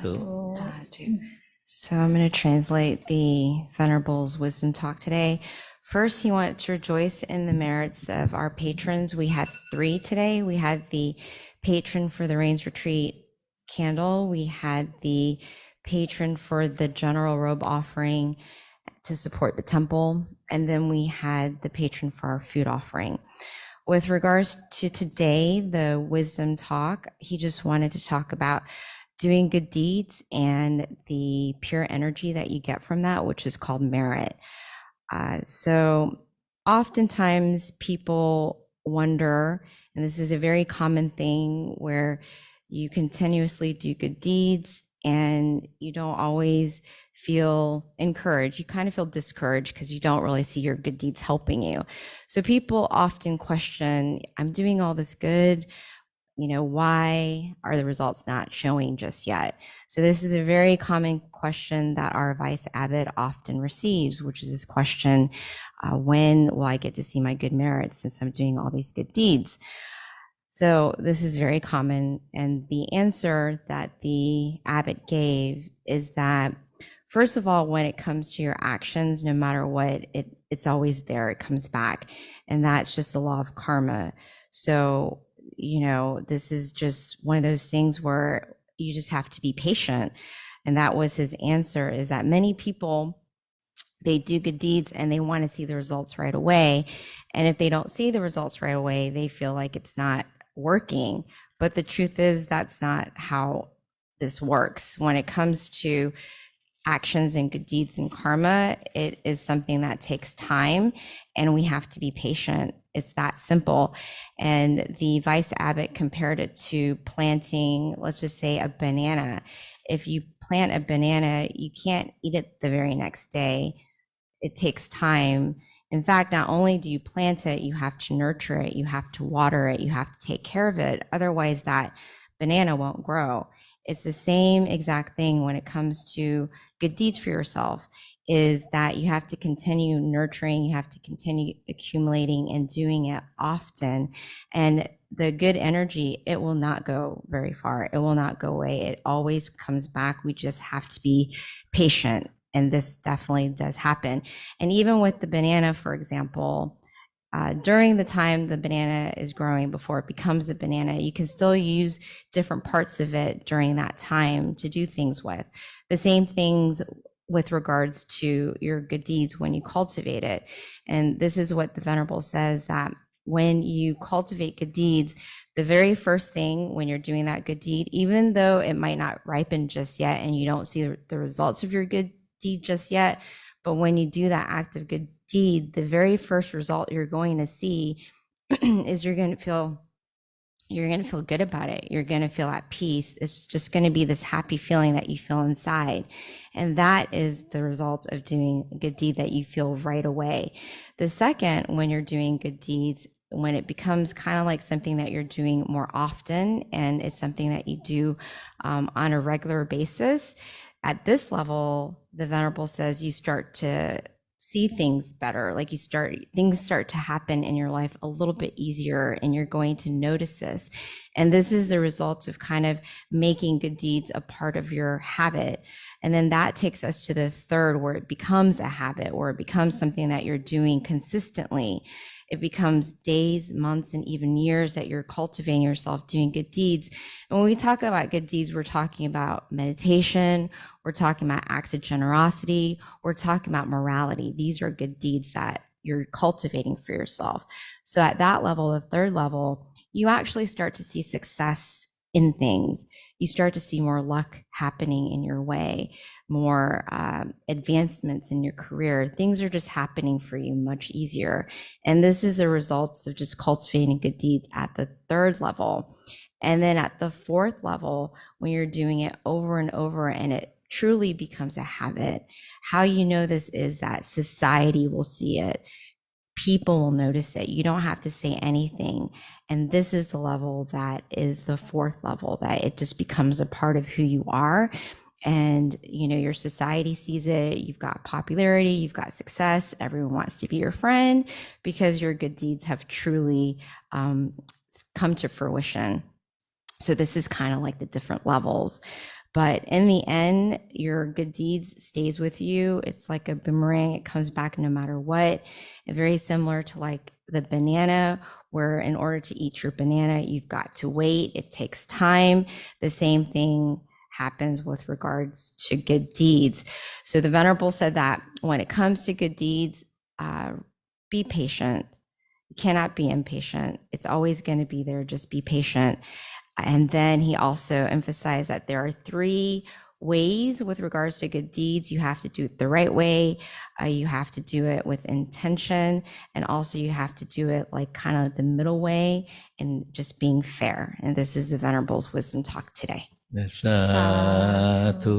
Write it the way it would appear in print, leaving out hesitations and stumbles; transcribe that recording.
Sadhu. So I'm going to translate the Venerable's wisdom talk today. First, he wanted to rejoice in the merits of our patrons. We had 3 today. We had the patron for the Rains Retreat candle. We had the patron for the general robe offering to support the temple. And then we had the patron for our food offering. With regards to today, the wisdom talk, he just wanted to talk about doing good deeds and the pure energy that you get from that, which is called merit. So oftentimes people wonder, and this is a very common thing, where you continuously do good deeds and you don't always feel encouraged. You kind of feel discouraged because you don't really see your good deeds helping you. So people often question, I'm doing all this good, why are the results not showing just yet? So this is a very common question that our vice abbot often receives, which is this question, when will I get to see my good merits since I'm doing all these good deeds? So this is very common. And the answer that the abbot gave is that, first of all, when it comes to your actions, no matter what, it's always there, it comes back. And that's just the law of karma. So this is just one of those things where you just have to be patient. And that was his answer, is that many people, they do good deeds and they want to see the results right away. And if they don't see the results right away, they feel like it's not working. But the truth is, that's not how this works. When it comes to actions and good deeds and karma, it is something that takes time and we have to be patient. It's that simple. And the vice abbot compared it to planting, let's just say, a banana. If you plant a banana, you can't eat it the very next day. It takes time. In fact, not only do you plant it, you have to nurture it, you have to water it, you have to take care of it. Otherwise, that banana won't grow. It's the same exact thing when it comes to good deeds for yourself, is that you have to continue nurturing, you have to continue accumulating and doing it often. And the good energy, it will not go very far. It will not go away. It always comes back. We just have to be patient. And this definitely does happen. And even with the banana, for example, during the time the banana is growing before it becomes a banana, you can still use different parts of it during that time to do things with. The same things with regards to your good deeds when you cultivate it. And this is what the Venerable says, that when you cultivate good deeds, the very first thing when you're doing that good deed, even though it might not ripen just yet and you don't see the results of your good deed just yet, but when you do that act of good deed, the very first result you're going to see is you're going to feel good about it. You're going to feel at peace. It's just going to be this happy feeling that you feel inside. And that is the result of doing a good deed that you feel right away. The second, when you're doing good deeds, when it becomes kind of like something that you're doing more often and it's something that you do on a regular basis, at this level, the Venerable says you start to see things better. Like things start to happen in your life a little bit easier, and you're going to notice this. And this is the result of kind of making good deeds a part of your habit. And then that takes us to the third, where it becomes a habit, where it becomes something that you're doing consistently. It becomes days, months, and even years that you're cultivating yourself doing good deeds. And when we talk about good deeds, we're talking about meditation, we're talking about acts of generosity, we're talking about morality. These are good deeds that you're cultivating for yourself. So at that level, the third level, you actually start to see success in things. You start to see more luck happening in your way, more advancements in your career. Things are just happening for you much easier. And this is a result of just cultivating good deeds at the third level. And then at the fourth level, when you're doing it over and over and it truly becomes a habit, how you know this is that society will see it. People will notice it. You don't have to say anything. And this is the level that is the fourth level, that it just becomes a part of who you are. And, your society sees it. You've got popularity, you've got success. Everyone wants to be your friend because your good deeds have truly come to fruition. So this is kind of like the different levels. But in the end, your good deeds stays with you. It's like a boomerang. It comes back no matter what. And very similar to like the banana, where in order to eat your banana, you've got to wait. It takes time. The same thing happens with regards to good deeds. So the Venerable said that when it comes to good deeds, be patient. You cannot be impatient. It's always going to be there. Just be patient. And then he also emphasized that there are 3 ways with regards to good deeds. You have to do it the right way. You have to do it with intention. And also you have to do it like kind of the middle way and just being fair. And this is the Venerable's wisdom talk today. สาธุ